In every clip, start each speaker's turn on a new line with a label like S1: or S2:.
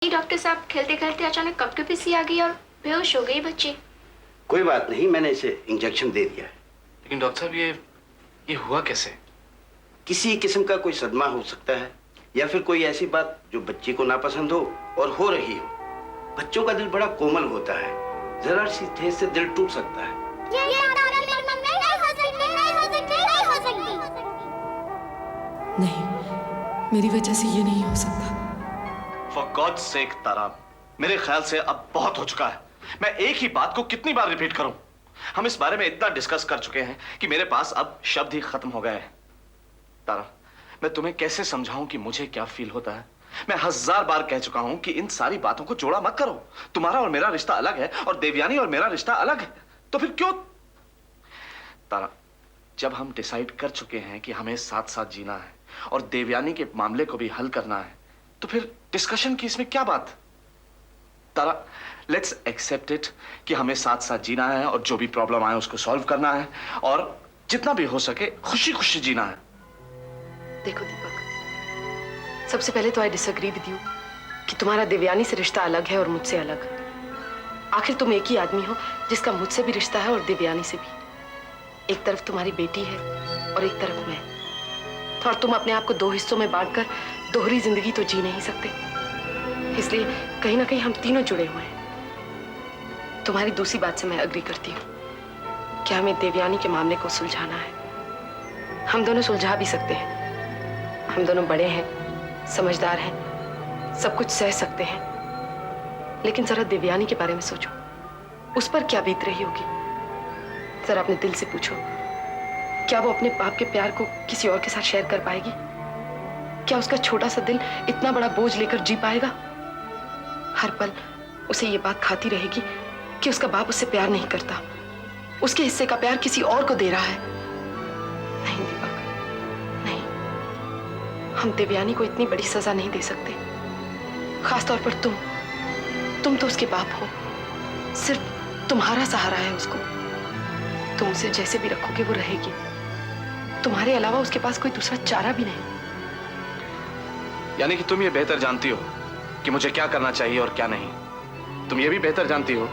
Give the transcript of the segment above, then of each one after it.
S1: Doctor साहब, खेलते खेलते अचानक कपकपी सी आ गई और बेहोश हो गई बच्ची।
S2: कोई बात नहीं, मैंने इसे इंजेक्शन दे दिया है।
S3: लेकिन डॉक्टर साहब ये हुआ कैसे?
S2: किसी किस्म का कोई सदमा हो सकता है या फिर कोई ऐसी बात जो बच्ची को नापसंद हो और हो रही हो। बच्चों का दिल बड़ा कोमल होता है, जरा सी ठेस से दिल टूट सकता है।
S4: नहीं, मेरी वजह से ये नहीं हो सकता।
S3: For God's sake तारा, मेरे ख्याल से अब बहुत हो चुका है। मैं एक ही बात को कितनी बार रिपीट करूं? हम इस बारे में इतना डिस्कस कर चुके हैं कि मेरे पास अब शब्द ही खत्म हो गए हैं। तारा, मैं तुम्हें कैसे समझाऊं कि मुझे क्या फील होता है? मैं 1000 बार कह चुका हूं कि इन सारी बातों को जोड़ा मत करो। तुम्हारा और मेरा रिश्ता अलग है और देवयानी और मेरा रिश्ता अलग है, तो फिर क्यों? तारा, जब हम डिसाइड कर चुके हैं कि हमें साथ साथ जीना है और देवयानी के मामले को भी हल करना है, तो फिर डिस्कशन की इसमें क्या बात? तारा, लेट्स एक्सेप्ट इट कि हमें साथ साथ जीना है और जो भी प्रॉब्लम आए उसको सॉल्व करना है और जितना भी हो सके खुशी खुशी जीना है।
S5: देखो दीपक, सबसे पहले तो आई डिसएग्री विद यू कि तुम्हारा देवयानी से रिश्ता अलग है और मुझसे अलग। आखिर तुम एक ही आदमी हो जिसका मुझसे भी रिश्ता है और देवयानी से भी। एक तरफ तुम्हारी बेटी है और एक तरफ मैं, और तुम अपने आप को दो हिस्सों में बांटकर दोहरी जिंदगी तो जी नहीं सकते। इसलिए कहीं ना कहीं हम तीनों जुड़े हुए हैं। तुम्हारी दूसरी बात से मैं अग्री करती हूँ कि हमें देवयानी के मामले को सुलझाना है। हम दोनों सुलझा भी सकते हैं। हम दोनों बड़े हैं, समझदार हैं, सब कुछ सह सकते हैं। लेकिन जरा देवयानी के बारे में सोचो, उस पर क्या बीत रही होगी। जरा अपने दिल से पूछो, क्या वो अपने बाप के प्यार को किसी और के साथ शेयर कर पाएगी? क्या उसका छोटा सा दिल इतना बड़ा बोझ लेकर जी पाएगा? हर पल उसे ये बात खाती रहेगी कि उसका बाप उससे प्यार नहीं करता, उसके हिस्से का प्यार किसी और को दे रहा है। नहीं दीपक, नहीं, हम देवयानी को इतनी बड़ी सजा नहीं दे सकते। खासतौर पर तुम तो उसके बाप हो, सिर्फ तुम्हारा सहारा है उसको। तुम उसे जैसे भी रखोगे वो रहेगी। तुम्हारे अलावा उसके पास कोई दूसरा चारा भी नहीं।
S3: यानी कि तुम ये बेहतर जानती हो कि मुझे क्या करना चाहिए और क्या नहीं। तुम ये भी बेहतर जानती हो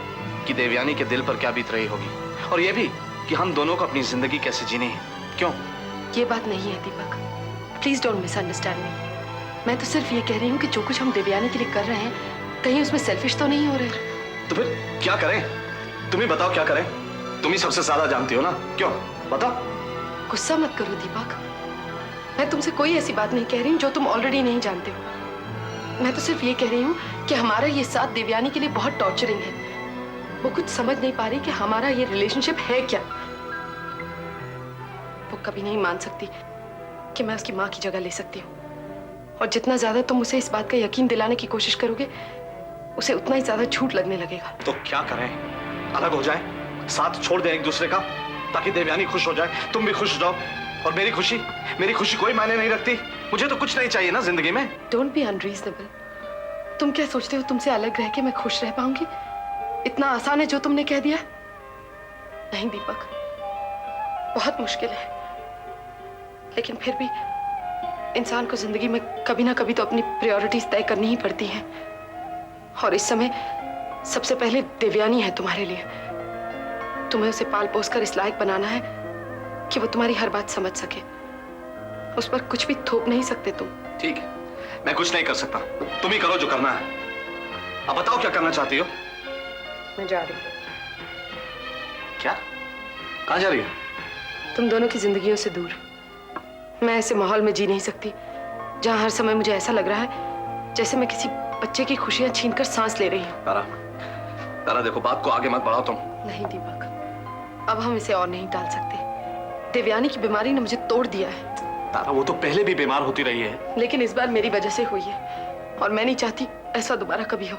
S3: कि देवयानी के दिल पर क्या बीत रही होगी, और ये भी कि हम दोनों को अपनी जिंदगी कैसे जीनी है। क्यों?
S5: ये बात नहीं है दीपक, प्लीज डोंट मिसअंडरस्टैंड मी। मैं तो सिर्फ ये कह रही हूँ कि जो कुछ हम देवयानी के लिए कर रहे हैं, कहीं उसमें सेल्फिश तो नहीं हो रहे।
S3: तो फिर क्या करें? तुम ही बताओ क्या करें। तुम ही सबसे ज्यादा जानती हो ना। क्यों, बताओ।
S5: गुस्सा मत करो दीपक, मैं तुमसे कोई ऐसी बात नहीं कह रही हूँ जो तुम ऑलरेडी नहीं जानते हो। मैं तो सिर्फ ये कह रही हूँ कि हमारा ये साथ देवयानी के लिए बहुत टॉर्चरिंग है। वो कुछ समझ नहीं पा रही कि हमारा ये रिलेशनशिप है क्या। वो कभी नहीं मान सकती कि मैं उसकी माँ की जगह ले सकती हूँ, और जितना ज्यादा तुम उसे इस बात का यकीन दिलाने की कोशिश करोगे, उसे उतना ही ज्यादा झूठ लगने लगेगा।
S3: तो क्या करें? अलग हो जाए, साथ छोड़ दें एक दूसरे का, ताकि देवयानी खुश हो जाए, तुम भी खुश हो जाओ, और मेरी खुशी कोई मायने नहीं रखती। मुझे तो कुछ नहीं चाहिए ना जिंदगी में।
S5: Don't be unreasonable. तुम क्या सोचते हो तुमसे अलग रह के मैं खुश रह पाऊंगी? इतना आसान है जो तुमने कह दिया? नहीं दीपक, बहुत मुश्किल है। लेकिन फिर भी इंसान को जिंदगी में कभी ना कभी तो अपनी प्रायोरिटीज तय करनी ही पड़ती हैं, और इस समय सबसे पहले देवयानी है तुम्हारे लिए। तुम्हें उसे पाल पोस कर इस लायक बनाना है कि वो तुम्हारी हर बात समझ सके। उस पर कुछ भी थोप नहीं सकते तुम।
S3: ठीक है, मैं कुछ नहीं कर सकता, तुम ही करो जो करना है। अब बताओ क्या करना चाहती हो?
S5: मैं जा रही हूँ।
S3: क्या? कहाँ जा रही हो?
S5: तुम दोनों की जिंदगियों से दूर। मैं ऐसे माहौल में जी नहीं सकती जहाँ हर समय मुझे ऐसा लग रहा है जैसे मैं किसी बच्चे की खुशियां छीनकर सांस ले रही हूँ।
S3: तारा देखो, बात को आगे मत बढ़ाओ तुम।
S5: नहीं दीपक, अब हम इसे और नहीं टाल सकते। देवयानी की बीमारी ने मुझे तोड़ दिया है।
S3: तारा, वो तो पहले भी बीमार होती रही है।
S5: लेकिन इस बार मेरी वजह से हुई है, और मैं नहीं चाहती ऐसा दोबारा कभी हो।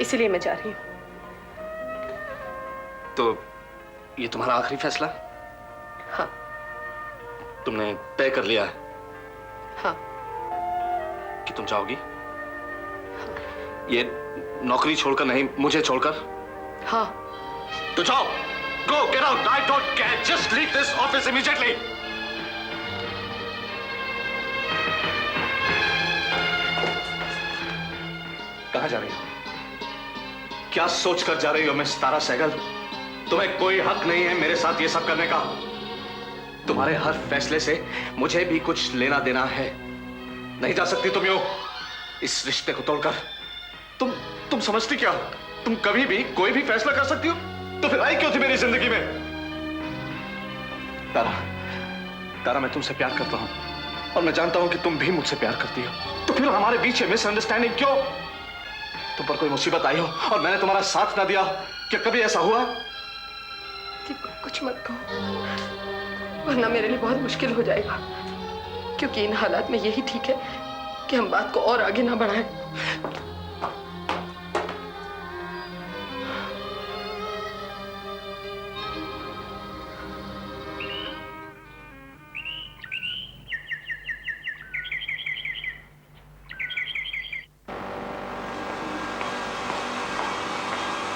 S5: इसलिए मैं जा रही हूँ।
S3: तो ये तुम्हारा आखिरी फैसला?
S5: हाँ।
S3: तुमने तय कर लिया है?
S5: हाँ।
S3: कि तुम जाओगी? ये नौकरी छोड़कर नहीं, मुझे छोड़कर?
S5: हाँ।
S3: तो जाओ, go, get out, I don't care, just leave this office immediately. कहां जा रही हो? क्या सोच कर जा रही हो मिस तारा सहगल? तुम्हें कोई हक नहीं है मेरे साथ ये सब करने का। तुम्हारे हर फैसले से मुझे भी कुछ लेना देना है। नहीं जा सकती तुम यूं इस रिश्ते को तोड़कर। तुम समझती क्या? तुम कभी भी कोई भी फैसला कर सकती हो, तो फिर आई क्यों थी मेरी जिंदगी में? तारा, मैं तुमसे प्यार करता हूं और मैं जानता हूं कि तुम भी मुझसे प्यार करती हो। तो फिर हमारे बीच मिसअंडरस्टैंडिंग क्यों? तुम पर कोई मुसीबत आई हो और मैंने तुम्हारा साथ ना दिया, क्या कभी ऐसा हुआ?
S5: दीपक कुछ मत कहो, वरना मेरे लिए बहुत मुश्किल हो जाएगा। क्योंकि इन हालात में यही ठीक है कि हम बात को और आगे ना बढ़ाएं।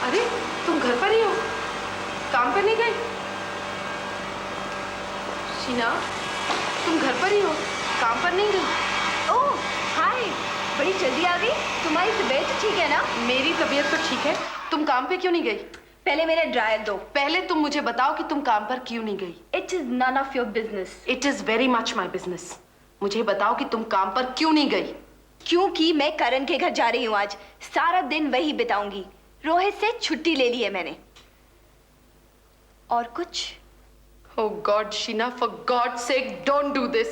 S5: अरे तुम घर पर ही हो? काम पर नहीं गए? शीना, तुम घर पर ही हो, काम पर नहीं गई?
S1: ओह हाय, बड़ी जल्दी आ गई। तुम्हारी तबीयत तो ठीक है ना?
S5: मेरी तबीयत तो ठीक है, तुम काम पे क्यों नहीं गई?
S1: पहले मेरा ड्रायर दो।
S5: पहले तुम मुझे बताओ कि तुम काम पर क्यों नहीं गई?
S1: It is none of your business.
S5: It is very much my business. मुझे बताओ कि तुम काम पर क्यों नहीं गई?
S1: क्योंकि मैं करण के घर जा रही हूँ आज, सारा दिन वही बिताऊंगी। रोहित से छुट्टी ले ली है मैंने। और कुछ?
S5: Oh God, Sheena, for God's sake, don't do this.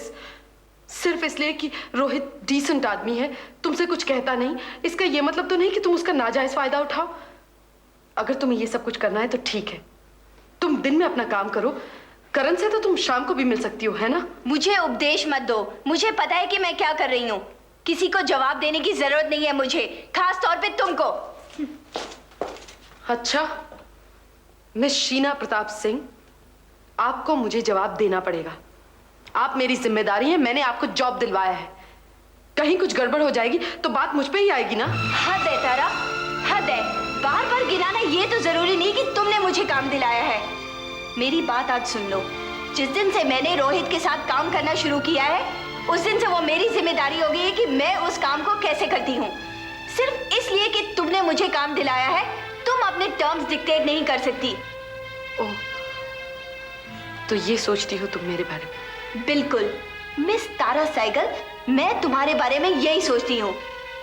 S5: सिर्फ इसलिए कि रोहित डिसेंट आदमी है, तुमसे कुछ कहता नहीं, इसका ये मतलब तो नहीं कि तुम उसका नाजायज फायदा उठाओ। अगर तुम्हें ये सब कुछ करना है तो ठीक है, तुम दिन में अपना काम करो। करण से तो तुम शाम को भी मिल सकती हो, है ना?
S1: मुझे उपदेश मत दो, मुझे पता है कि मैं क्या कर रही हूँ। किसी को जवाब देने की जरूरत नहीं है मुझे, खास तौर पे तुमको।
S5: अच्छा, मिस शीना प्रताप सिंह, आपको मुझे जवाब देना पड़ेगा। आप मेरी जिम्मेदारी है, मैंने आपको जॉब दिलवाया है। कहीं कुछ गड़बड़ हो जाएगी तो बात मुझ पे ही आएगी ना?
S1: हद है तारा, हद है। बार बार गिनाना ये तो जरूरी नहीं कि तुमने मुझे काम दिलाया है। मेरी बात आज सुन लो, जिस दिन से मैंने रोहित के साथ काम करना शुरू किया है, उस दिन से वो मेरी जिम्मेदारी हो गई है कि मैं उस काम को कैसे करती हूँ। सिर्फ इसलिए कि तुमने मुझे काम दिलाया है, तुम अपने टर्म्स डिक्टेट नहीं कर सकती।
S5: ओह, तो ये सोचती हो तुम मेरे बारे में?
S1: बिल्कुल मिस तारा सहगल, मैं तुम्हारे बारे में यही सोचती हूँ।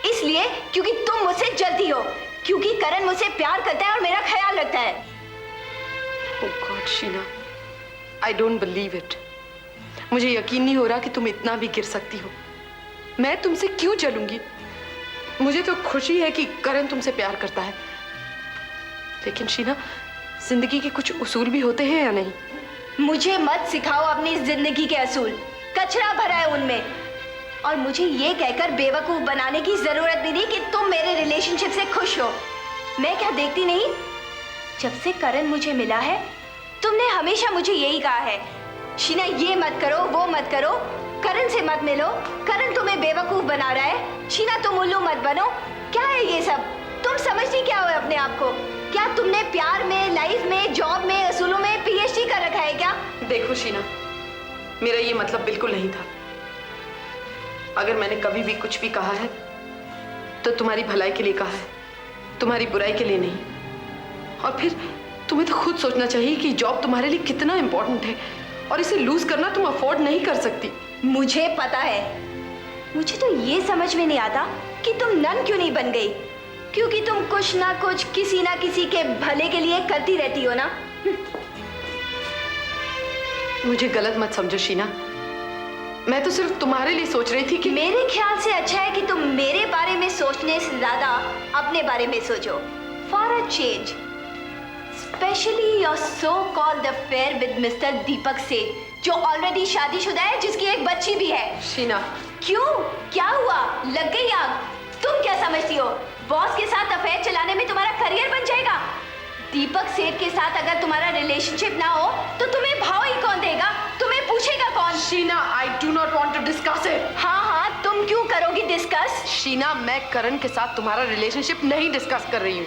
S1: इसलिए क्योंकि तुम मुझसे जलती हो, क्योंकि करण मुझसे प्यार करता है और मेरा ख्याल रखता है।
S5: Oh God, Sheena, I don't believe it. मुझे यकीन नहीं हो रहा कि तुम इतना भी गिर सकती हो। मैं तुमसे क्यों जलूंगी? मुझे तो खुशी है कि करण तुमसे प्यार करता है, लेकिन शीना, जिंदगी के कुछ उसूल भी होते हैं या नहीं?
S1: मुझे मत सिखाओ अपनी जिंदगी के असूल, कचरा भरा है उनमें। और मुझे ये कहकर बेवकूफ बनाने की जरूरत भी नहीं कि तुम मेरे रिलेशनशिप से खुश हो। मैं क्या देखती नहीं, जब से करण मुझे मिला है तुमने हमेशा मुझे यही कहा है, शीना ये मत करो, वो मत करो, करण से मत मिलो, करण तुम्हें बेवकूफ बना रहा है, शीना तुम उल्लू मत बनो। क्या है ये सब? तुम समझती क्या हो अपने आप को? क्या तुमने प्यार में, लाइफ में, जॉब में, असूलों में पीएचडी कर रखा है क्या?
S5: देखो शीना, मेरा ये मतलब बिल्कुल नहीं था। अगर मैंने कभी भी कुछ भी कहा है तो तुम्हारी भलाई के लिए कहा है, तुम्हारी बुराई के लिए नहीं। और फिर तुम्हें तो खुद सोचना चाहिए कि जॉब तुम्हारे लिए कितना इंपॉर्टेंट है और इसे लूज करना तुम अफोर्ड नहीं कर सकती।
S1: मुझे पता है। मुझे तो ये समझ में नहीं आता कि तुम नन क्यों नहीं बन गई, क्योंकि तुम कुछ ना कुछ किसी ना किसी के भले के लिए करती रहती हो ना।
S5: मुझे गलत मत समझो शीना, मैं तो सिर्फ तुम्हारे लिए सोच रही थी कि
S1: मेरे ख्याल से अच्छा है कि तुम मेरे बारे में सोचने से ज्यादा अपने बारे में सोचो। For a change, specially your so called affair with mister Deepak Seth, जो ऑलरेडी शादीशुदा है, जिसकी एक बच्ची भी है।
S5: शीना,
S1: क्यों? क्या हुआ? लग गई आग? तुम क्या समझती हो बॉस के साथ अफेयर चलाने में तुम्हारा करियर बन जाएगा? दीपक सेठ के साथ अगर तुम्हारा रिलेशनशिप ना हो तो तुम्हें भाव ही कौन देगा? तुम्हें पूछेगा कौन?
S5: Sheena, I do not want to discuss it.
S1: हाँ हाँ, तुम क्यों करोगी डिस्कस?
S5: शीना, मैं करण के साथ तुम्हारा रिलेशनशिप नहीं डिस्कस कर रही हूँ।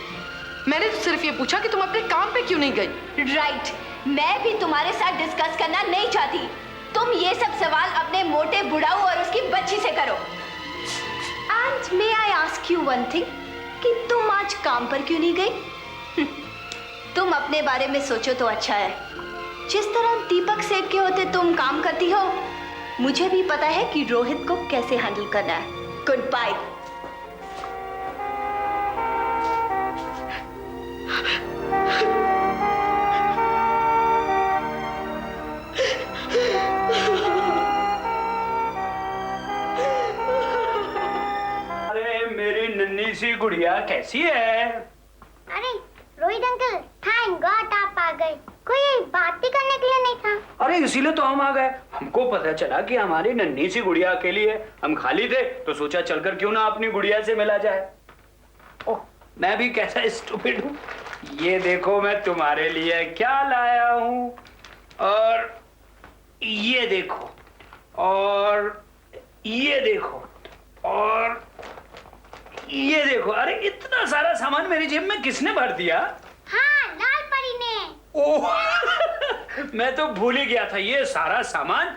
S5: मैंने तो सिर्फ ये पूछा कि तुम अपने काम पे क्यों नहीं गई।
S1: राइट, मैं भी तुम्हारे साथ डिस्कस करना नहीं चाहती। तुम ये सब सवाल अपने मोटे बुढ़ाऊ और उसकी बच्ची से करो। And may I ask you one thing, कि तुम आज काम पर क्यों नहीं गई? तुम अपने बारे में सोचो तो अच्छा है। जिस तरह दीपक सेठ के होते तुम काम करती हो, मुझे भी पता है कि रोहित को कैसे हैंडल करना है। Goodbye.
S6: अरे मेरी नन्ही सी गुड़िया कैसी है?
S7: अरे रोहित अंकल, थैंक गॉड आप आ गए। कोई बात भी करने के लिए नहीं था।
S6: अरे इसीलिए तो हम आ गए। हमको पता चला कि हमारी नन्ही सी गुड़िया अकेली है, हम खाली थे तो सोचा चलकर क्यों ना अपनी गुड़िया से मिला जाए। ओह, मैं भी कैसा स्टूपिड हूँ। ये देखो मैं तुम्हारे लिए क्या लाया हूँ, और ये देखो, और ये देखो, और ये देखो। अरे इतना सारा सामान मेरी जेब में किसने भर दिया?
S7: हाँ, लाल परी ने।
S6: ओह मैं तो भूल ही गया था, ये सारा सामान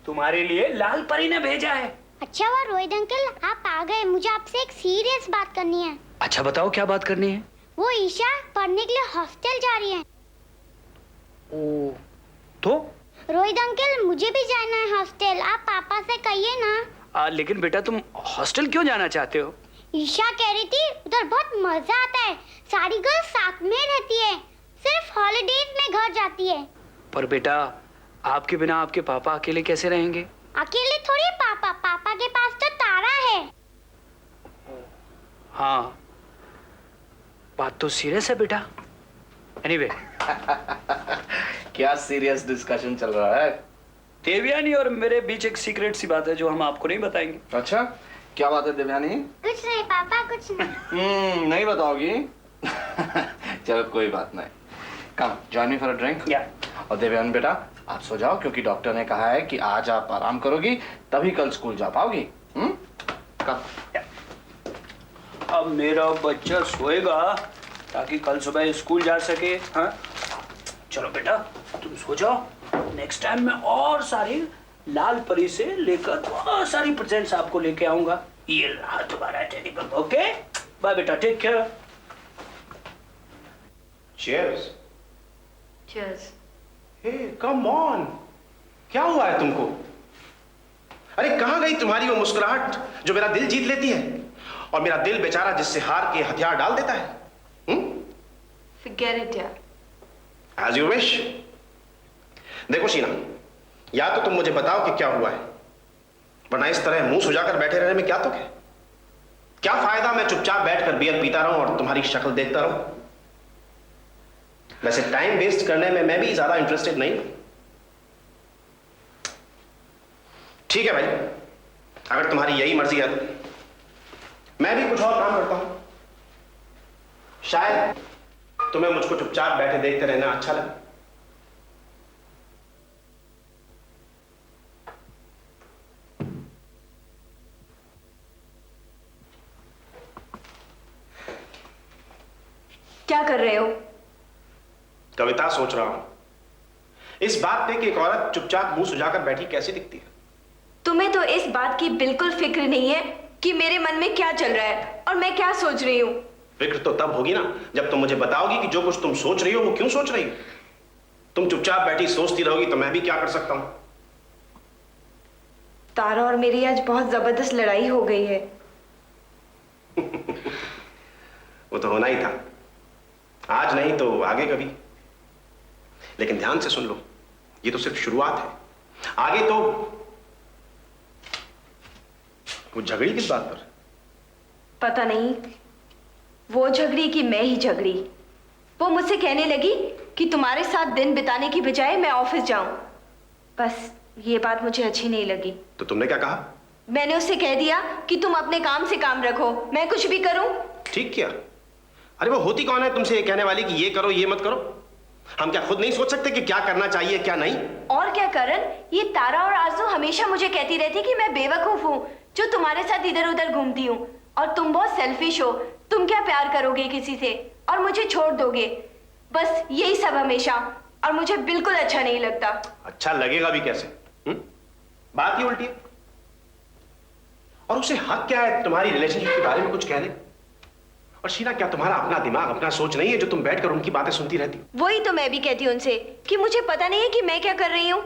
S6: तुम्हारे लिए लाल परी ने भेजा है।
S7: अच्छा हुआ रोहित अंकल आप आ गए, मुझे आपसे एक सीरियस बात करनी है।
S6: अच्छा बताओ क्या बात करनी है?
S7: वो ईशा पढ़ने के लिए हॉस्टल जा रही है।
S6: ओ तो?
S7: रोहित अंकल मुझे भी जाना है हॉस्टल, आप पापा से कहिए ना।
S6: लेकिन बेटा तुम हॉस्टल क्यों जाना चाहते हो?
S7: ईशा कह रही थी उधर बहुत मजा आता है, सारी गर्ल्स साथ में रहती है, सिर्फ हॉलिडेज में घर जाती है।
S6: पर बेटा आपके बिना आपके पापा अकेले कैसे रहेंगे?
S7: अकेले थोड़ी पापा, पापा के पास तो तारा है।
S6: हाँ बात तो सीरियस है बेटा। एनीवे
S3: क्या सीरियस डिस्कशन चल रहा है?
S6: देवयानी और मेरे बीच एक सीक्रेट सी बात है जो हम आपको नहीं बताएंगे।
S3: अच्छा क्या बात है देवयानी?
S7: कुछ नहीं पापा, कुछ नहीं।
S3: नहीं बताओगी? चलो कोई बात नहीं। Come join me for a drink.
S6: या
S3: और देवयानी बेटा आप सो जाओ, क्योंकि डॉक्टर ने कहा है कि आज आप आराम करोगी तभी कल स्कूल जा पाओगी। कम।
S6: अब मेरा बच्चा सोएगा ताकि कल सुबह स्कूल जा सके। हाँ चलो बेटा तुम सो जाओ, नेक्स्ट टाइम मैं और सारी लाल परी से लेकर बहुत सारी प्रेजेंट्स आपको लेके आऊंगा। ये रहा तुम्हारा टेडी बग। ओके बाय बेटा, take care.
S2: Cheers.
S1: Cheers.
S2: Hey come on, क्या हुआ है तुमको? अरे कहां गई तुम्हारी वो मुस्कुराहट जो मेरा दिल जीत लेती है, और मेरा दिल बेचारा जिससे हार के हथियार डाल देता है?
S1: Forget it, यार।
S2: As you wish। देखो शीना, या तो तुम मुझे बताओ कि क्या हुआ है, वरना इस तरह मुंह सुजाकर बैठे रहने में क्या तुक है? क्या फायदा मैं चुपचाप बैठकर बियर पीता रहूं और तुम्हारी शक्ल देखता रहूं? वैसे टाइम वेस्ट करने में मैं भी ज्यादा इंटरेस्टेड नहीं हूं। ठीक है भाई, अगर तुम्हारी यही मर्जी है तो मैं भी कुछ और काम करता हूं। शायद तुम्हें मुझको चुपचाप बैठे देखते रहना अच्छा लगे।
S1: क्या कर रहे हो?
S2: कविता सोच रहा हूं, इस बात पे कि एक औरत चुपचाप मुंह सुजाकर बैठी कैसी दिखती है।
S1: तुम्हें तो इस बात की बिल्कुल फिक्र नहीं है कि मेरे मन में क्या चल रहा है और मैं क्या सोच रही हूँ।
S2: फिक्र तो तब होगी ना जब तुम मुझे बताओगी कि जो कुछ तुम सोच रही हो वो क्यों सोच रही हो। तुम चुपचाप बैठी सोचती रहोगी तो मैं भी क्या कर सकता हूं।
S1: तारा और मेरी आज बहुत जबरदस्त लड़ाई हो गई है।
S2: वो तो होना ही था, आज नहीं तो आगे कभी। लेकिन ध्यान से सुन लो, ये तो सिर्फ शुरुआत है, आगे तो वो झगड़ी किस बात पर?
S1: पता नहीं वो झगड़ी कि मैं ही झगड़ी। वो मुझसे कहने लगी कि तुम्हारे साथ दिन बिताने की बजाय मैं ऑफिस जाऊं। बस ये बात मुझे अच्छी नहीं लगी।
S2: तो तुमने क्या कहा?
S1: मैंने उससे कह दिया कि तुम अपने काम से काम रखो, मैं कुछ भी करूं।
S2: ठीक किया। अरे वो होती कौन है तुमसे ये कहने वाली कि ये करो ये मत करो? हम क्या खुद नहीं सोच सकते कि क्या करना चाहिए क्या नहीं?
S1: और क्या करण, ये तारा और आरज़ू हमेशा मुझे कहती रहती कि मैं बेवकूफ हूँ जो तुम्हारे साथ इधर उधर घूमती हूँ, और तुम बहुत सेल्फिश हो, तुम क्या प्यार करोगे किसी से और मुझे छोड़ दोगे। बस यही सब हमेशा, और मुझे बिल्कुल अच्छा नहीं लगता।
S2: अच्छा लगेगा भी कैसे? बात ही उल्टी है। और उसे हक क्या है तुम्हारी रिलेशनशिप के बारे में कुछ कहने?
S8: और शीना, क्या तुम्हारा अपना दिमाग, अपना सोच नहीं है जो तुम बैठकर उनकी बातें सुनती रहती हो?
S1: वही तो मैं भी कहती हूँ उनसे कि मुझे पता नहीं है कि मैं क्या कर रही हूँ।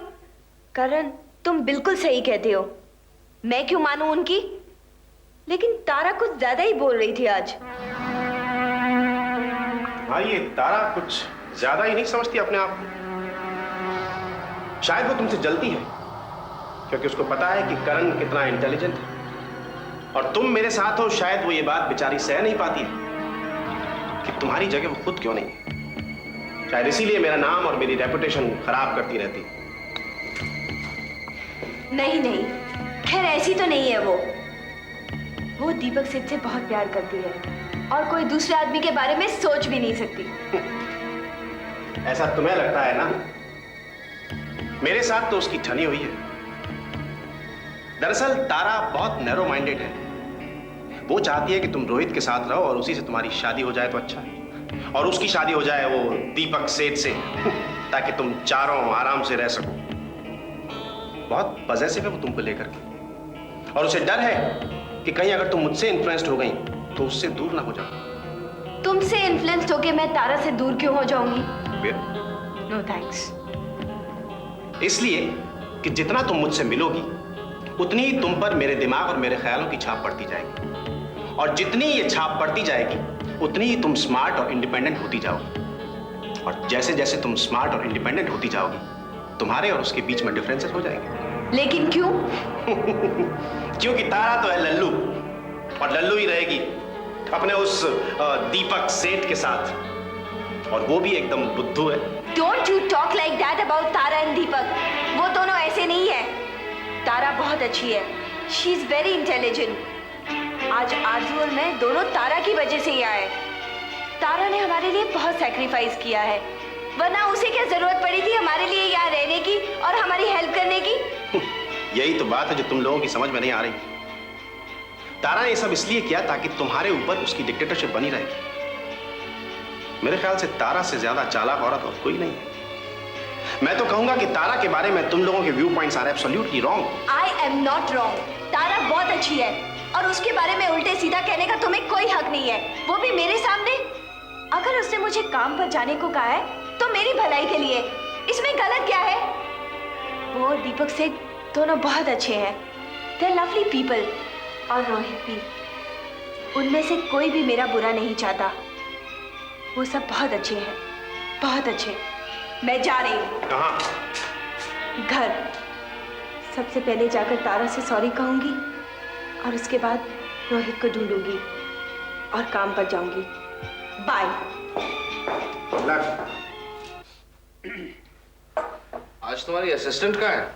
S1: करण, तुम बिल्कुल सही कहते हो, मैं क्यों मानूं उनकी? लेकिन तारा कुछ ज्यादा ही बोल रही थी आज।
S8: हाँ, ये तारा कुछ ज्यादा ही नहीं समझती अपने आप को। शायद वो तुमसे जलती है क्योंकि उसको पता है कि करण कितना इंटेलिजेंट है, और तुम मेरे साथ हो, शायद वो ये बात बेचारी सह नहीं पाती है कि तुम्हारी जगह वो खुद क्यों नहीं है। शायद इसीलिए मेरा नाम और मेरी रेपुटेशन खराब करती रहती।
S1: नहीं नहीं, खैर ऐसी तो नहीं है वो दीपक सेठ से बहुत प्यार करती है और कोई दूसरे आदमी के बारे में सोच भी नहीं सकती।
S8: ऐसा तुम्हें लगता है ना, मेरे साथ तो उसकी ठनी हुई है। दरअसल तारा बहुत नैरो माइंडेड है। वो चाहती है कि तुम रोहित के साथ रहो और उसी से तुम्हारी शादी हो जाए तो अच्छा है, और उसकी शादी हो जाए वो दीपक सेठ से, ताकि तुम चारों आराम से रह सको। बहुत पॉजेसिव है वो तुमको लेकर के, और उसे डर है कि कहीं अगर तुम मुझसे इन्फ्लुएंस्ड हो गई तो उससे दूर ना हो जाओ।
S1: तुमसे इन्फ्लुएंस्ड होके मैं तारा से दूर क्यों हो जाऊंगी? No thanks.
S8: इसलिए कि जितना तुम मुझसे मिलोगी उतनी ही तुम पर मेरे दिमाग और मेरे ख्यालों की छाप पड़ती जाएगी, और जितनी ये छाप पड़ती जाएगी उतनी ही तुम स्मार्ट और इंडिपेंडेंट होती जाओगी, और जैसे जैसे तुम स्मार्ट और इंडिपेंडेंट होती जाओगी तुम्हारे और उसके बीच में डिफरेंसेस हो जाएंगे।
S1: लेकिन क्यों?
S8: क्योंकि तारा तो है लल्लू, और लल्लू ही रहेगी अपने उस दीपक सेठ के साथ, और वो भी एकदम बुद्धू है।
S1: Don't you talk like that about Tara and Deepak. वो दोनों ऐसे नहीं है। तारा बहुत अच्छी है, शी इज वेरी इंटेलिजेंट। आज आरजू और मैं दोनों तारा की वजह से ही आए। तारा ने हमारे लिए बहुत सैक्रिफाइस किया है, वरना उसे क्या जरूरत पड़ी थी हमारे लिए यहाँ रहने की और हमारी हेल्प करने की?
S8: यही तो बात है जो तुम लोगों की समझ में नहीं आ रही। तारा ने ये सब इसलिए किया ताकि तुम्हारे ऊपर उसकी डिक्टेटरशिप बनी रहे। मेरे ख्याल से तारा से ज्यादा चालाक औरत और कोई नहीं है। मैं तो कहूंगा कि तारा के बारे में तुम लोगों के view points are absolutely wrong.
S1: I am not wrong. Tara बहुत अच्छी है और उसके बारे में उल्टे सीधा कहने का तुम्हें कोई हक नहीं है, वो भी मेरे सामने। अगर उसने मुझे काम पर जाने को कहा है तो मेरी भलाई के लिए, इसमें गलत क्या है? वो और दीपक से दोनों बहुत अच्छे हैं, दे आर लवली पीपल। और रोहित भी, उनमें से कोई भी मेरा बुरा नहीं चाहता। वो सब बहुत अच्छे हैं, बहुत अच्छे। मैं जा रही हूँ।
S8: कहाँ?
S1: घर। सबसे पहले जाकर तारा से सॉरी कहूंगी और उसके बाद रोहित को ढूंढूंगी और काम पर जाऊंगी। बाय।
S3: आज तुम्हारी असिस्टेंट कहाँ है?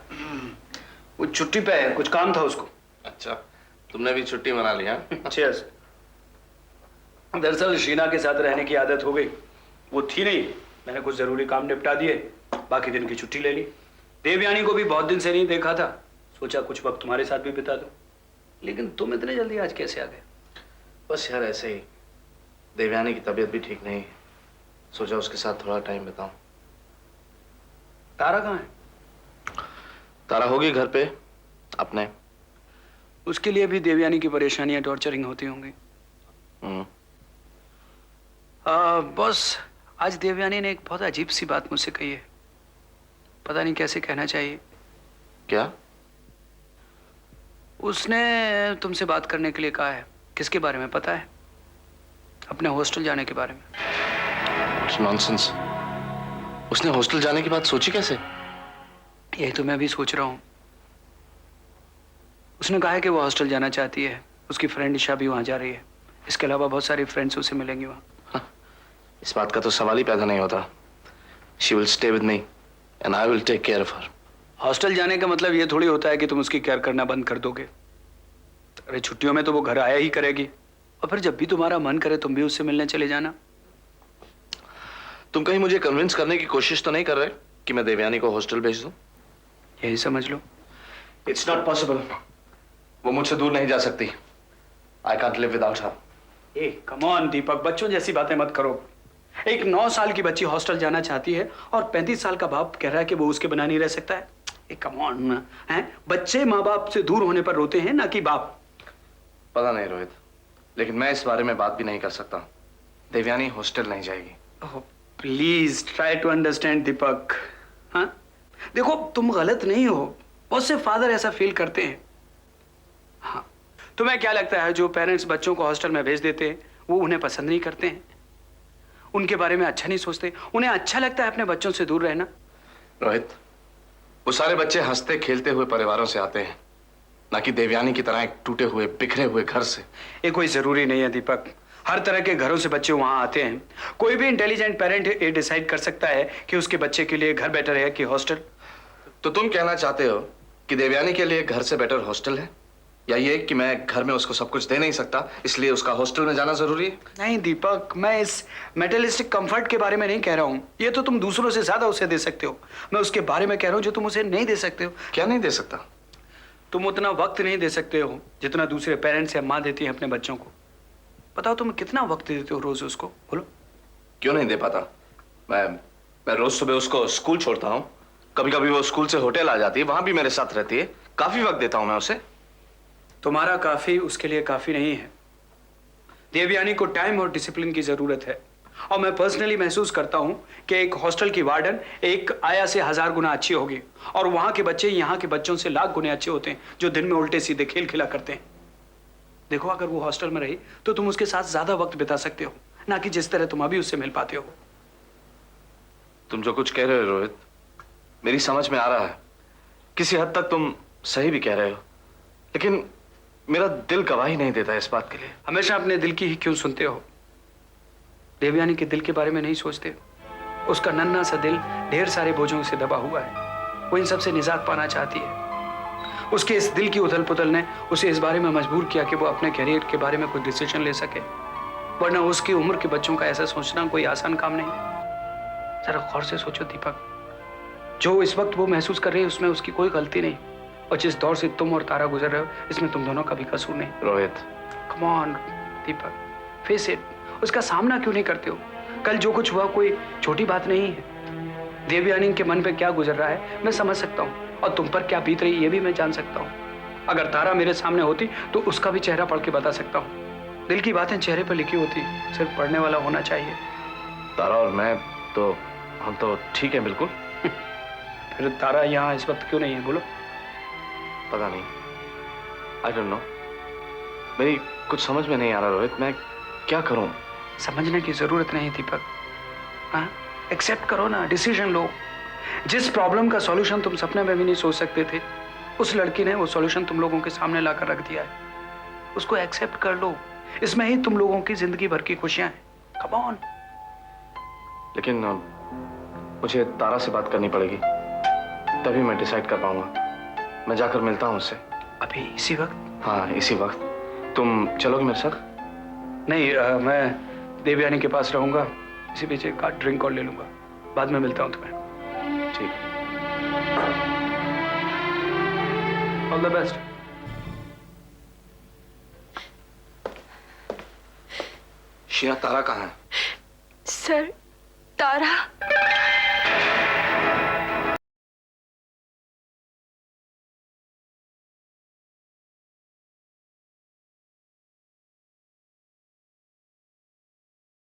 S6: वो छुट्टी पे है, कुछ काम था उसको।
S3: अच्छा, तुमने भी छुट्टी मना ली? हाँ,
S6: चीयर्स। दरअसल शीना के साथ रहने की आदत हो गई, वो थी नहीं। मैंने कुछ जरूरी काम निपटा दिए, बाकी दिन की छुट्टी ले ली। देवयानी को भी बहुत दिन से नहीं देखा था, सोचा कुछ वक्त तुम्हारे साथ भी बिता दो। लेकिन तुम इतने जल्दी आज कैसे आ गए?
S3: बस यार ऐसे ही। देवयानी की तबीयत भी ठीक नहीं, सोचा उसके साथ थोड़ा टाइम बिताऊं।
S6: तारा कहाँ है?
S3: तारा होगी घर पे अपने।
S6: उसके लिए भी देवयानी की परेशानियां टॉर्चरिंग होती होंगी। बॉस, आज देवयानी ने एक बहुत अजीब सी बात मुझसे कही है, पता नहीं कैसे कहना चाहिए।
S3: क्या?
S6: उसने तुमसे बात करने के लिए कहा है। किसके बारे में पता है? अपने हॉस्टल जाने के बारे में।
S3: नॉनसेंस। उसने हॉस्टल जाने की बात सोची कैसे?
S6: यही तो मैं भी सोच रहा हूँ। उसने कहा है कि वो हॉस्टल जाना चाहती है, उसकी फ्रेंड ईशा भी वहाँ जा रही है, इसके अलावा बहुत सारी फ्रेंड्स उसे मिलेंगी वहाँ।
S3: इस बात का तो सवाल ही पैदा नहीं होता। She will stay with me and I will take care of her.
S6: Hostel जाने का मतलब ये थोड़ी होता है कि तुम उसकी केयर करना बंद कर दोगे। अरे छुट्टियों में तो वो घर आया ही करेगी, और फिर जब भी तुम्हारा मन करे तुम भी उससे मिलने चले जाना।
S3: तुम कहीं मुझे कन्विंस करने की कोशिश तो नहीं कर रहे कि मैं देवयानी को हॉस्टल भेज दूं?
S6: यही समझ लो।
S3: It's not possible. वो मुझसे दूर नहीं जा सकती। I can't live without her.
S6: ए कम ऑन दीपक, बच्चों जैसी बातें मत करो। एक 9 साल की बच्ची हॉस्टल जाना चाहती है और 35 साल का बाप कह रहा है कि वो उसके बिना नहीं रह सकता है। एक कम ऑन है, बच्चे माँ बाप से दूर होने पर रोते हैं, ना कि बाप।
S3: पता नहीं रोहित, लेकिन मैं इस बारे में बात भी नहीं कर सकता। देवयानी हॉस्टल नहीं जाएगी।
S6: प्लीज ट्राई टू अंडरस्टैंड दीपक। हाँ, देखो तुम गलत नहीं हो, बहुत से फादर ऐसा फील करते हैं। हाँ, तुम्हें क्या लगता है जो पेरेंट्स बच्चों को हॉस्टल में भेज देते हैं वो उन्हें पसंद नहीं करते हैं, उनके बारे में अच्छा नहीं सोचते, उन्हें अच्छा लगता है अपने बच्चों से दूर रहना?
S3: रोहित, वो सारे बच्चे हंसते खेलते हुए परिवारों से आते हैं, ना कि देवयानी की तरह एक टूटे हुए बिखरे हुए घर से।
S6: ये कोई जरूरी नहीं है दीपक, हर तरह के घरों से बच्चे वहां आते हैं। कोई भी इंटेलिजेंट पेरेंट ये डिसाइड कर सकता है कि उसके बच्चे के लिए घर बेटर है कि हॉस्टल।
S3: तो तुम कहना चाहते हो कि देवयानी के लिए घर से बेटर हॉस्टल है, या ये कि मैं घर में उसको सब कुछ दे नहीं सकता इसलिए उसका हॉस्टल में जाना जरूरी है?
S6: नहीं दीपक, मैं इस मेटेरियलिस्टिक कंफर्ट के बारे में नहीं कह रहा हूँ। ये तो तुम दूसरों से ज्यादा उसे दे सकते हो। मैं उसके बारे में कह रहा हूँ जो तुम उसे नहीं दे सकते हो।
S3: क्या नहीं दे सकता?
S6: तुम उतना वक्त नहीं दे सकते हो जितना दूसरे पेरेंट्स या माँ देती है अपने बच्चों को। बताओ तुम कितना वक्त देते हो रोज उसको, बोलो।
S3: क्यों नहीं दे पाता? मैं रोज सुबह उसको स्कूल छोड़ता हूँ, कभी कभी वो स्कूल से होटल आ जाती है, वहां भी मेरे साथ रहती है, काफी वक्त देता हूं मैं उसे।
S6: तुम्हारा काफी उसके लिए काफी नहीं है। देवयानी को टाइम और डिसिप्लिन की जरूरत है, और मैं पर्सनली महसूस करता हूं कि एक हॉस्टल की वार्डन एक आया से 1000 गुना अच्छी होगी, और वहां के बच्चे यहाँ के बच्चों से लाख गुने अच्छे होते हैं जो दिन में उल्टे सीधे खेल खिला करते हैं। देखो, अगर वो हॉस्टल में रही तो तुम उसके साथ ज्यादा वक्त बिता सकते हो, ना कि जिस तरह तुम अभी उससे मिल पाते हो।
S3: तुम जो कुछ कह रहे हो रोहित, मेरी समझ में आ रहा है, किसी हद तक तुम सही भी कह रहे हो, लेकिन मेरा दिल गवाही नहीं देता इस बात के लिए।
S6: हमेशा अपने दिल की ही क्यों सुनते हो? देवयानी के दिल के बारे में नहीं सोचते? उसका नन्हा सा दिल ढेर सारे बोझों से दबा हुआ है, वो इन सबसे निजात पाना चाहती है। उसके इस दिल की उथल पुथल ने उसे इस बारे में मजबूर किया कि वो अपने कैरियर के बारे में कोई डिसीजन ले सके, वरना उसकी उम्र के बच्चों का ऐसा सोचना कोई आसान काम नहीं। जरा गौर से सोचो दीपक, जो इस वक्त वो महसूस कर रही है उसमें उसकी कोई गलती नहीं, और जिस दौर से तुम और तारा गुजर रहे हो इसमें तुम दोनों का भी कसूर नहीं।
S3: रोहित,
S6: कम ऑन दीपक, फेस इट। उसका सामना क्यों नहीं करते हो? कल जो कुछ हुआ कोई छोटी बात नहीं है। देवयानी के मन पे क्या गुजर रहा है मैं समझ सकता हूँ, और तुम पर क्या बीत रही है ये भी मैं जान सकता हूँ। अगर तारा मेरे सामने होती तो उसका भी चेहरा पढ़ के बता सकता हूँ। दिल की बातें चेहरे पर लिखी होती, सिर्फ पढ़ने वाला होना चाहिए।
S3: तारा और मैं तो, हम तो ठीक है बिल्कुल।
S6: फिर तारा यहाँ इस वक्त क्यों नहीं है, बोलो?
S3: पता नहीं, आई डोंट नो। मेरी कुछ समझ में नहीं आ रहा रोहित, मैं क्या करूं?
S6: समझने की जरूरत नहीं दीपक, हाँ, एक्सेप्ट करो ना, डिसीजन लो। जिस प्रॉब्लम का सॉल्यूशन तुम सपने में भी नहीं सोच सकते थे, उस लड़की ने वो सॉल्यूशन तुम लोगों के सामने लाकर रख दिया है। उसको एक्सेप्ट कर लो, इसमें ही तुम लोगों की जिंदगी भर की खुशियां हैं। Come on.
S3: लेकिन मुझे तारा से बात करनी पड़ेगी, तभी मैं डिसाइड कर पाऊंगा। मैं जाकर मिलता हूं उससे।
S6: अभी इसी वक्त?
S3: हाँ, इसी वक्त। तुम चलोगे मेरे साथ?
S6: नहीं, मैं देवयानी के पास रहूंगा, इसी बीच एक ड्रिंक और ले लूंगा, बाद में मिलता हूं तुम्हें।
S3: ठीक।
S6: All the best.
S3: शिया, तारा कहाँ है?
S1: सर, तारा